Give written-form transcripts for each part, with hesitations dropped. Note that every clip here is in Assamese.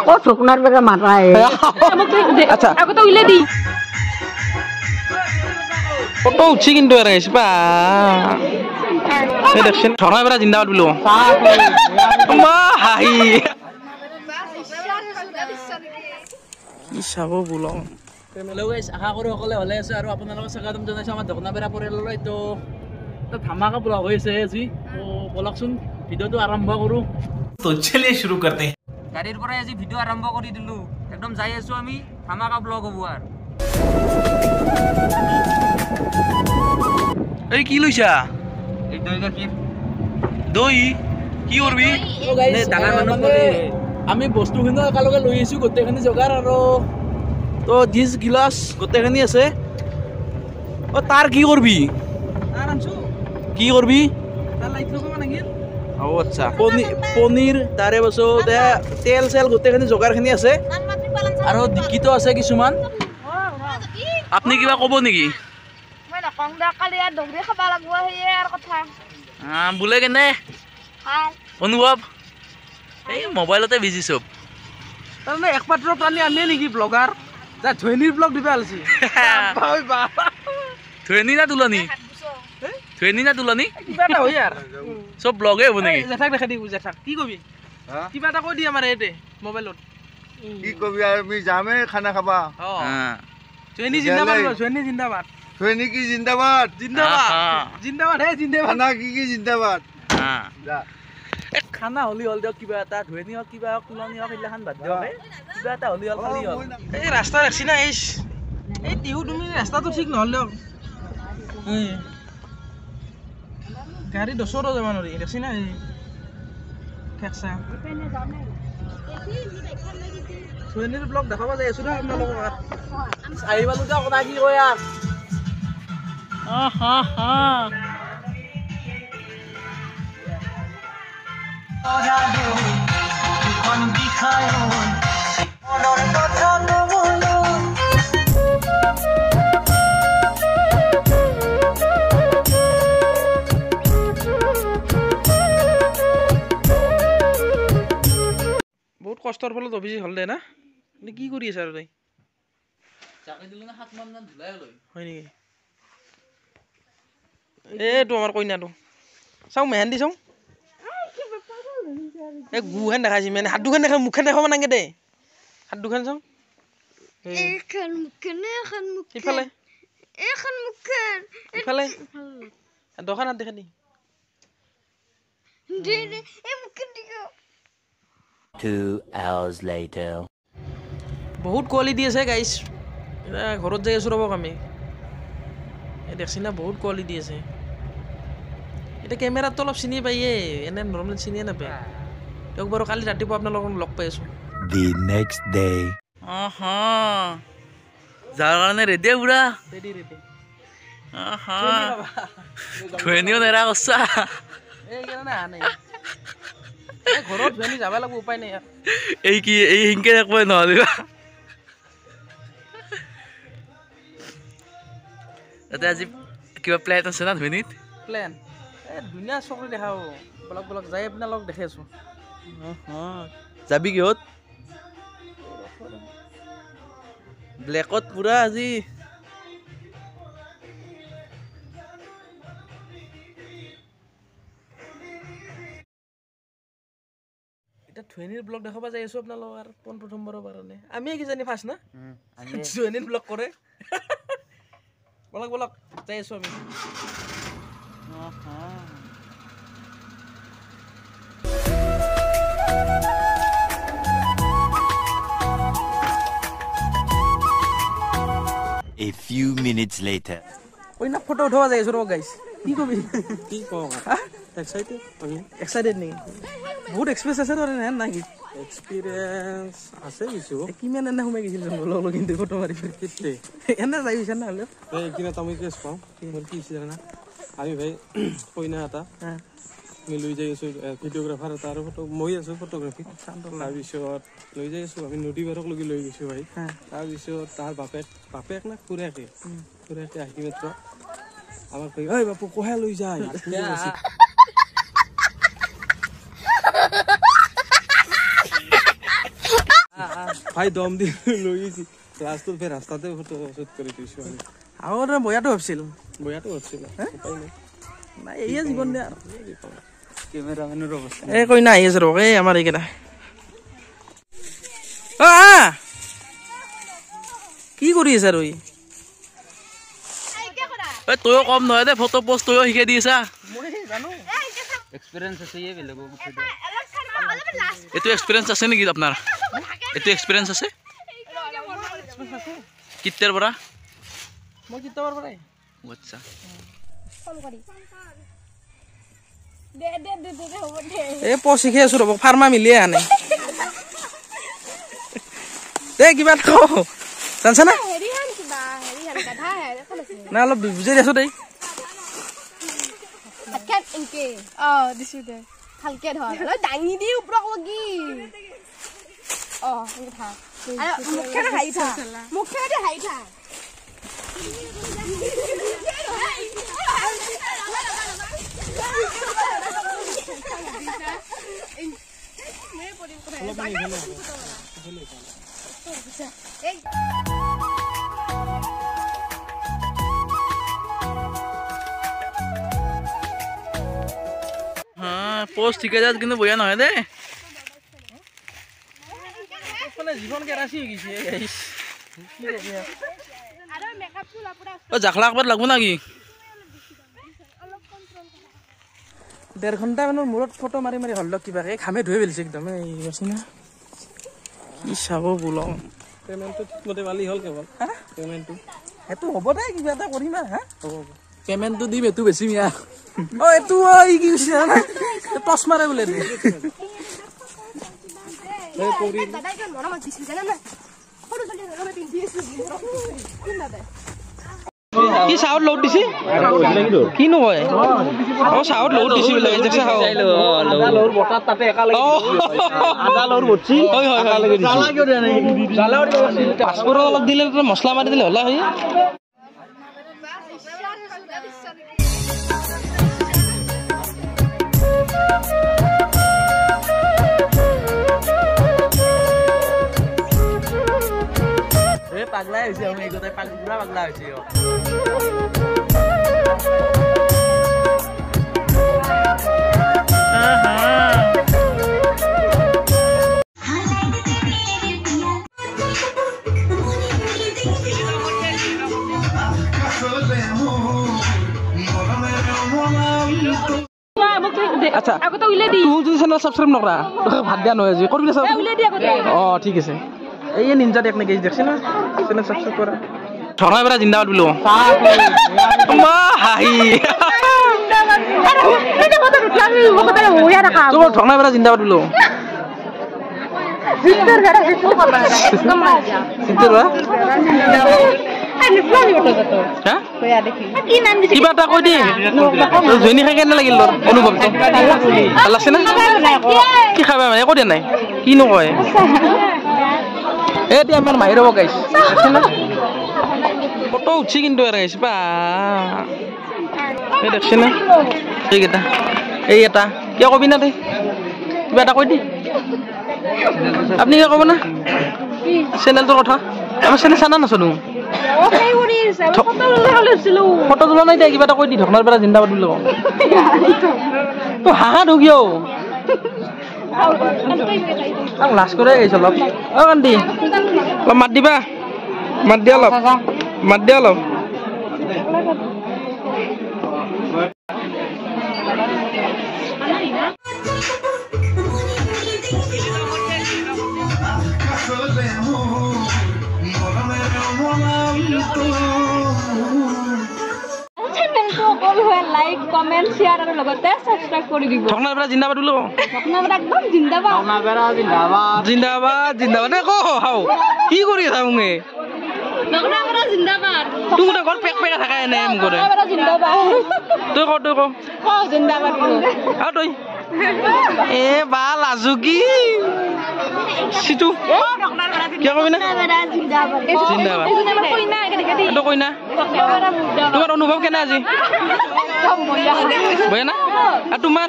কত শুকনার বেগে মারায় আচ্ছা আগতে উইলে দি ফটো উঠছি কিন্তু এর গাইস বা এই দেখছেন ধরা বেড়া জিন্দাবাদ বলো মা হাই কি চাব বোলো হেল্ল' গাইছ আশা কৰোঁ সকলোৱে ভালে আছে আৰু আপোনালোকক স্বাগতম জনাইছোঁ আমাৰ দোকনাবেৰা পৰিয়াললৈ তো ধামাকা ব্লগ হৈছে আজি তো বলকচোন ভিডিঅ'টো আৰম্ভ কৰোঁ तो चलिए शुरू करते हैं গাড়ীৰ পৰাই আজি ভিডিঅ' আৰম্ভ কৰি দিলোঁ একদম যাই আছোঁ আমি ধামাকা ব্লগ হ'ব আৰু এই কি লৈছা এই দৈ গাখীৰ দই কি কৰবি ডাঙৰ মানুহ আমি বস্তুখিনি একেলগে লৈ আহিছোঁ গোটেইখিনি যোগাৰ আৰু তো ডিছ গিলাচ গোটেইখিনি আছে ও তাৰ কি কৰবি কি কৰবি ও আচ্ছা পনীৰ তাৰে পাছত তেল চেল গোটেইখিনি যোগাৰখিনি আছে আৰু ডিকিটো আছে কিছুমান আপনি কিবা কব নেকি মই নকং দা কালি আর দগৰি খাবা লাগব হেয়ে আৰ কথা বোলে কেনে হাই অনুভৱ এই মোবাইলতে বিজি সব তাৰমানে একমাত্ৰ প্ৰাণী আমি নেকি ব্লগাৰ যা ধনীৰ ব্লগ দিবা আলছি ধনী না তুলনি ধনী না তুলনি কিবা এটা হয় আর সব ব্লগে হব নেকি জেঠাক দেখা দিবি জেঠাক কি কবি কিবা এটা কৈ দি আমাৰ এতে মোবাইলত কি কবি আর আমি যামে খানা খাবা ধনী জিন্দাবাদ ধনী জিন্দাবাদ ধনী কি জিন্দাবাদ জিন্দাবাদ জিন্দাবাদ হে জিন্দাবাদ খানা কি জিন্দাবাদ যা খানা হলি হল দিয়ক কিবা এটা ধনী হওক কিবা হওক তুলনি হওক এইগিলাখান বাদ দিয়ক কিবা এটা হলি হল খালি হল এই রাস্তা দেখছি না এই টিহু তুমি ৰাস্তাটো ঠিক নহ'ল দিয়ক গাড়ী দছৰো যাব নোৱাৰি দেখছি না এই ঠেকচা ধনীৰ ব্লগ দেখাব যাই আছো দিয়ক আপোনালোকক আহিব লগা কথা কি কয় আৰু বহুত কষ্টৰ ফলত অভিজিত হল দে না কি কৰি আছে আৰু তই হয় নেকি এইটো আমাৰ কইনাটো চাওঁ মেহেন্দি চাওঁ এই গুহেন দেখাইছি মানে হাত দুখন দেখা মুখখন দেখাব নাগে দে হাত দুখন চাওঁ এখন মুখখন এখন মুখ ইফালে এখন মুখখন ইফালে দোকান হাত দেখা দি দে এই মুখখন দিগো 2 hours later বহুত কোৱালিটি আছে গাইছ এটা ঘৰত যাই আছোঁ ৰ'বক আমি এই দেখছি না বহুত কোৱালিটি আছে এতিয়া কেমেৰাটো অলপ চিনি পায়ে এনে নৰ্মেল চিনিয়ে নাপায় তেওঁক বাৰু কালি ৰাতিপুৱা আপোনালোকক লগ পাই আছোঁ the next day যাৰ কাৰণে ৰেডি বুঢ়া ৰেডি ৰেডি ধনীও নেৰা কছা এই কাৰণে আহা নাই এই ঘৰত ধনী যাব লাগিব উপায় নাই এই কি এই হিংকে একবাৰ নহ'লে তাতে আজি কিবা প্লেন আছে না ধনীত প্লেন এই ধুনীয়া চকৰি দেখাব বলক বলক যাই আপোনালোক দেখি আছোঁ যাবি কিহত ব্লেকত পুৰা আজি এতিয়া ধনীৰ ব্লগ দেখাব যাই আছোঁ আপোনালোক আৰু প্ৰথমবাৰৰ কাৰণে আমিয়ে কিজানি ফাৰ্ষ্ট না ধনীৰ ব্লগ কৰে বলক বলক যাই আছোঁ আমি a few minutes later কইনা ফটো উঠাব যাই আছোঁ ৰ'ব গাইছ কি কবি কি কওঁ এক্সাইটেড আমি এক্সাইটেড নেকি বহুত এক্সপিৰিয়েঞ্চ আছে তোৰ এনে নাকি এক্সপিৰিয়েঞ্চ আছে কিছু কিমান এনে সোমাই গৈছিল লগৰ কিন্তু ফটো মাৰি কেতে এনে যাই গৈছে না হ'লেও এইদিনা আমি কেছ পাওঁ মোৰ কি হৈছে জানা আমি ভাই কইনা এটা আমি লৈ যাই আছোঁ ভিডিঅ'গ্ৰাফাৰ এটা আৰু ফটো মই আছোঁ ফটোগ্ৰাফী তাৰপিছত লৈ যাই আছোঁ আমি নদী পাৰক লগি লৈ গৈছোঁ ভাই তাৰপিছত তাৰ বাপেক না খুৰাকে আহি মাত্ৰ আমাক কয় ঐ বাপু কহে লৈ যায় ভাই দম দি লৈ গৈছি লাষ্টত ফেৰ ৰাস্তাতে ফটো শ্বুট কৰি দিছো আমি আগতে বয়াটো ভাবছিল বয়াটো হৈছিল উপায় নাই নাই এই জীৱন দে আৰু কেমেৰামেনৰ অৱস্থা এই কইনা আহি আছে ৰ'ব এই আমাৰ এইকেইটা কি কৰি আছে আৰু তইও কম নহয় দে ফটো পোষ্ট তইও শিকাই দি আছা এক্সপেৰিয়েন্স আছে এই বেলেগ এইটো এক্সপিৰিয়েঞ্চ আছে নেকি আপোনাৰ এইটো এক্সপিৰিয়েঞ্চ আছে কিত্তাৰ পৰা মই কিতাবৰ পৰাই আচ্ছা এই পোষ্ট শিকাই আছো ৰ'ব ফাৰ্মা মিলিয়ে আনে দে কিবা কওঁ জানছা না না অলপ বুজাই দিয়াছো দেই দিছো দে ভালকে ধৰ দাঙি দি ওপৰক লাগি মুখেৰে হাঁহি থা মুখেৰে হাঁহি থা পোষ্ট শিকাই যাত কিন্তু বঢ়িয়া নহয় দেই মানে জীৱন কেৰাচি হৈ গৈছে জাখলা ক'ৰবাত লাগব নাকি 1.5 ঘণ্টা মানৰ মূৰত ফটো মাৰি মাৰি হল কিবা ঘামে ধুই পেলিছে একদম কি চাব বোল পেমেণ্টটো ঠিকমতে পালি হ'ল কেৱল পেমেণ্টটো সেইটো হ'ব দে কিবা এটা কৰিম হা হ'ব পেমেণ্টটো দিম এইটো বেছি মিয়া এইটো কি কৈছে টচ মাৰে বোলে কি চাউত লোড দিছি কিনো কয় অ চাউত লোড দিছি বোলে দেখছা হাও আদা লোৰ বটাত তাতে একালগে আদা লোৰ বটছি হয় হয় একালগে দিছি জালা কিয় দিয়া নাই জালা পাঁচফোৰণ অলপ দিলে মছলা মাৰি দিলে হলা হয় পাগলা হৈছে আমি গোটাই পুৰা পাগলা হৈছে আচ্ছা তুই যদি চেনেল সাবস্ক্ৰাইব নকৰা ভাত দিয়া নহয় আজি কৰিবি অ ঠিক আছে এই নিনজা দেখ নেকি দেখছ না চেনেল সাবস্ক্রাইব কৰা ধৰাই পৰা জিন্দাবাদ বলো মা হাই এটা কথা উঠলামি মুখতে হইয়া ৰাখা তোৰ ধৰাই পৰা জিন্দাবাদ বলো জিন্দাৰ ঘৰে হেতু কথা কম আইয়া সিদ্ধৰ বা আনি প্লানি কথা তো হ্যাঁ কইয়া দেখি কি নাম দিছি কিবা এটা কৈ দি জনি খাই কেনে লাগিল তোৰ অনুভৱটো ভাল লাগছে না কি খাবা মানে একো দিয়া নাই কিনো কয় এতিয়া আমাৰ মাহিৰ হ'ব গাইছ আছে না ফটো উঠছি কিন্তু আৰু গাইছ বা এই দেখছ না এইকেইটা এই এটা কিয় কবি না তই কিবা এটা কৈ দি আপনি কিয় ক'ব না চেনেলটোৰ কথা আমাৰ চেনেল চানা নাচানো ফটো তোলা নাই দে কিবা এটা কৈ দি ধকনাৰ পৰা জিন্দাবাদ বুলি কওঁ তো হাঁহা ঢুকিও লাজ কৰে আহিছে অলপ অ কান্দি অলপ মাত দিবা মাত দিয়া অলপ মাত দিয়া অলপ লাইক কমেন্ট শেয়ার আর লগতে সাবস্ক্রাইব কৰি দিব ধকনাৰ পৰা জিন্দাবাদ বুলি কওঁ আপনাৰা একদম জিন্দাবাদ জিন্দাবাদ জিন্দাবাদ কো হাও কি কৰি আছা মুঙে আপনারা জিন্দাবাদ তুমি তো ঘর পেক পেকা থাকা এনে এম করে আপনারা জিন্দাবাদ তুই কো জিন্দাবাদ আও তুই এ বা লাজু কি সিটু কি কবি না জিন্দাবাদ জিন্দাবাদ কইনা এদিকে তো কইনা তোমার অনুভব কেনে আজি বয়া না আর তোমার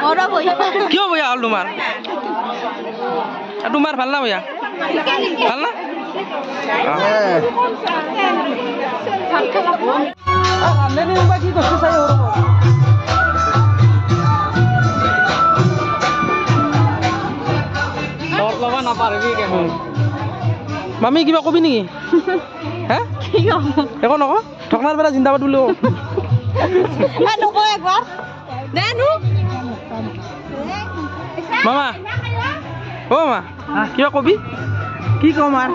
ওরা বই কিয় বয়া হল তোমার আর তোমার ভাল না বয়া ভাল না কি করছো চাই মামি কিবা কবি নেকি হা একো নক ঠকনাৰ পৰা জিন্দাবাদ বুলি মামা অ মামা কিবা কবি কি কম আৰু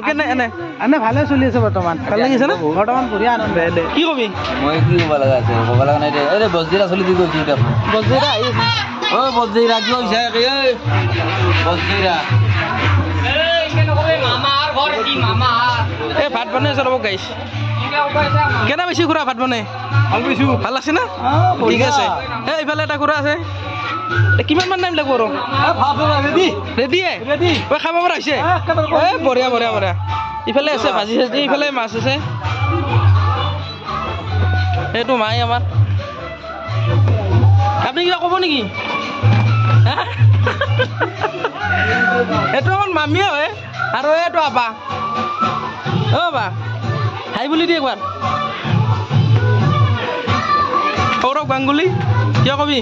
কেনে এনে এনে ভালে চলি আছে বৰ্তমান ভাল লাগিছে না বৰ্তমান বঢ়িয়া আনন্দ দে কি কবি মই কি ক'ব লগা আছে ক'ব লগা নাই দে এই বজদিৰা চলি দি গৈছে এতিয়া বজদিৰা আহি আছে ঐ বজদিৰা কি হৈছে এই বজদিৰা এই ভাত বনাই আছে ৰ'ব গাইছ কেনে বেছি খুৰা ভাত বনাই ভাল পাইছোঁ ভাল লাগছে না ঠিক আছে এই ইফালে এটা খুৰা আছে কিমান মান টাইম লাগিব আৰু ৰেডিয়ে ঐ খাব পৰা হৈছে এই বঢ়িয়া বঢ়িয়া বঢ়িয়া ইফালে আছে ভাজি চাজি ইফালে মাছ আছে এইটো মাই আমাৰ আপুনি কিবা ক'ব নেকি এইটো আমাৰ মামীয়ে হয় আৰু এইটো আবা অ বা হাই বুলি দিয়ে একবাৰ সৌৰভ গাংগুলী কিয় কবি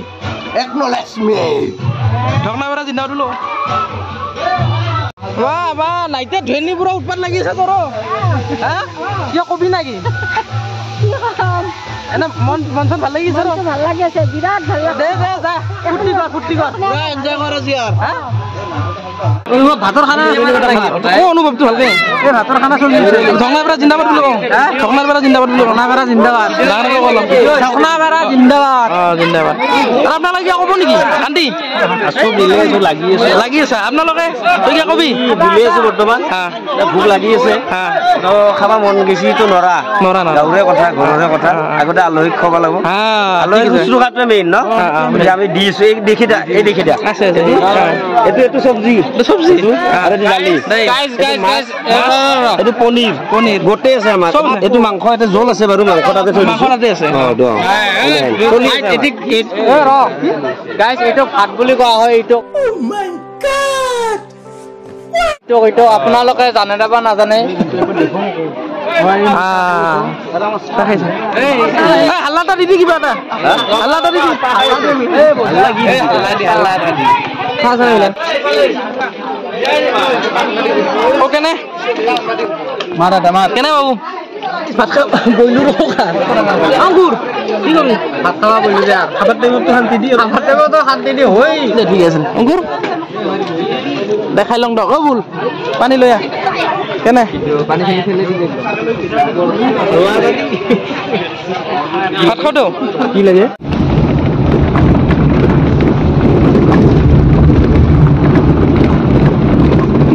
ঢকনাপাৰা জিন্দাবাদ বোলো বাহ বাহ নাইতে ধনী পুৰা উৎপাত লাগি আছে তোৰ হা কিয় কবি নাকি এনে মন চন ভাল লাগিছে ভাল লাগি আছে বিৰাট ভাল লাগে দে দে যা ফুৰ্তি কৰ এনজয় কৰ আজি আৰু ভাতৰ খানা অনুভৱটো ভালকে এই ভাতৰ খানা চলি আছে ঢকনাপাৰা জিন্দাবাদ বুলি কওঁ ঢকনাপাৰা জিন্দাবাদ বুলি ঢকনাপাৰা জিন্দাবাদ ঢকনাপাৰা জিন্দাবাদ জিন্দাবাদ আপোনালোকে কিবা ক'ব নেকি আন্টি লাগি আছে আপোনালোকে তই কিবা কবি বিলি আছো বৰ্তমান ভোক লাগি আছে খাব মন গৈছে তো নৰা গাঁৱৰে কথা ঘৰৰে কথা আগতে আলহীক খাব লাগিব আলহী শুশ্ৰূষাটোৱে মেইন ন আমি দিছো দেখি দিয়া এইটো চব্জি আৰু দালি এইটো পনীৰ গোটেই আছে আমাৰ এইটো মাংস এটা জোল আছে বাৰু মাংস তাতে থৈ দিছো এইটো ভাত বুলি কোৱা হয় এইটো এইটো আপোনালোকে জানে বা নাজানে হাল্লা এটা দিবি কিবা এটা হাল্লা এটা দিবি কেনে কেনে বাবু ভাত খাব বইলো আঙ্গুৰ কি কৰিবি ভাত খাব বইলো যে খাবাৰ টাইমতো শান্তি দি খাবাৰ টাইমতো শান্তি দি হৈ ঠিক আছে আঙ্গুৰ দেখাই লং দক বুল পানী লৈ আহ কেনে পানী ফেলে দি ভাত খাও তো কি লাগে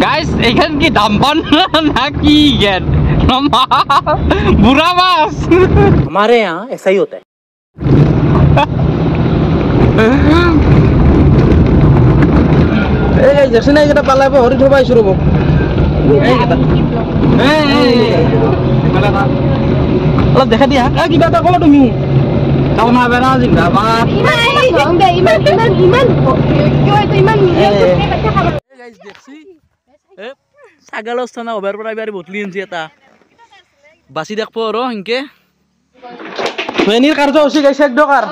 গাইস এখান কি দাম্পান না কি জ্ঞান बुरा मास हमारे यहाँ ऐसा ही होता है जैसे ना एक पाला हरी थोड़ा शुरू अलग देखा दिया कितना এটা কলো তুমি ঢকনাপাৰা জিন্দাবাদ ছাগলৰ স্থান অভাৰ পৰা এবাৰ বদলি আনছি এটা বাছি দেখবো আৰু সেনকে ধনীৰ কাৰ্যসূচী গাইছে এক দকাৰ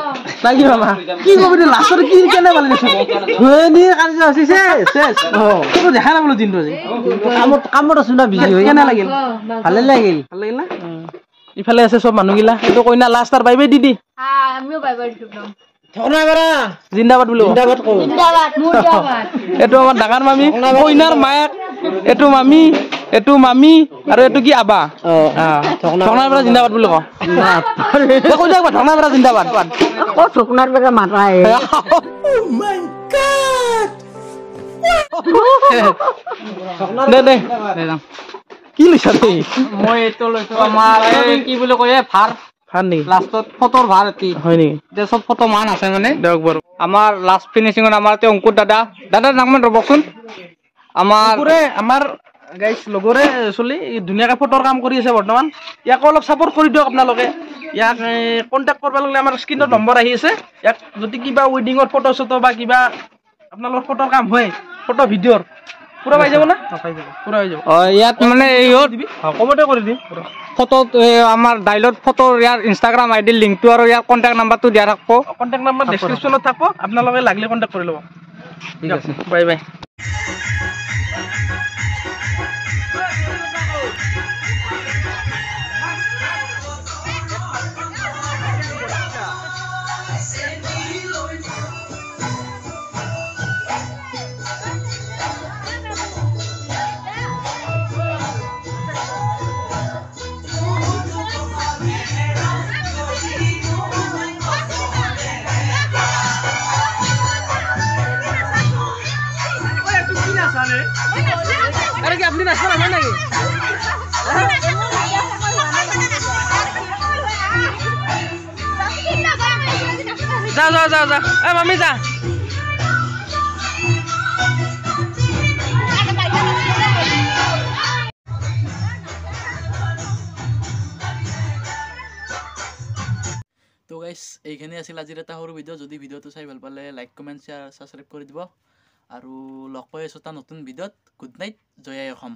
নাকি মামা কি কবি লাষ্টৰ কি কেনে পালি ধনীৰ কাৰ্যসূচী শেষ তোক দেখা নাপালো দিনটো আজি কামত আছো না বিজি হৈ কেনে লাগিল ভালে লাগিল না ইফালে আছে চব মানুহগিলা এইটো কইনা লাষ্ট আৰু বাই বাই দিদি আমিও বাই বাই দিম ঢকনাপাৰা জিন্দাবাদ বোলো জিন্দাবাদ কও জিন্দাবাদ মুৰ্দাবাদ এটো আমাৰ ডাঙৰ মামী কইনাৰ মায়াক এটো মামী এটো মামী আৰু এটো কি আবা ঢকনাপাৰা জিন্দাবাদ বুলি কও কৈ যাক ঢকনাপাৰা জিন্দাবাদ ক'ত ঢকনাপাৰা মাৰাই ও মাই গড দে কি লৈছা তই মই এটো লৈছো আমাৰ কি বুলি কয় ভাৰ ভাৰ নেকি লাষ্টত ফটোৰ ভাৰ এটি হয় নেকি যে সব ফটো মান আছে মানে দেখ বাৰু আমাৰ লাষ্ট ফিনিশিংত আমাৰ তে অংকুৰ দাদাৰ নাম ৰবকচোন আমাৰ গাইছ লগৰে চলি ধুনীয়াকৈ ফটোৰ কাম কৰি আছে বৰ্তমান ইয়াক অলপ ছাপোৰ্ট কৰি দিয়ক আপোনালোকে ইয়াক কণ্টেক্ট কৰিব লাগিলে আমাৰ স্ক্ৰীনত নম্বৰ আহি আছে ইয়াক যদি কিবা ৱেডিঙৰ ফটো চটো বা কিবা আপোনালোকৰ ফটোৰ কাম হয় ফটো ভিডিঅ'ৰ পুৰা পাই যাব না পুৰা হৈ যাব ইয়াত মানে কমতে কৰি দিম ফটো আমাৰ ডাইলত ফটো ইয়াৰ ইনষ্টাগ্ৰাম আইডিৰ লিংকটো আৰু ইয়াৰ কণ্টেক্ট নাম্বাৰটো দিয়া থাকিব কণ্টেক্ট নাম্বাৰ ডেছক্ৰিপশ্যনত থাকিব আপোনালোকে লাগিলে কণ্টেক্ট কৰি ল'ব ঠিক আছে বাই বাই अरे क्या अपनी नाश्ता बना नहीं जा जा जा जा ए मम्मी जा তো গাইস এইখানে আছিল আজিৰ এটা সৰু ভিডিঅ' যদি ভিডিঅ'টো চাই ভাল পালে লাইক কমেণ্ট শ্বেয়াৰ ছাবস্ক্ৰাইব কৰি দিব আৰু লগ পাই আছোঁ এটা নতুন ভিডিঅ'ত গুড নাইট জয় আই অসম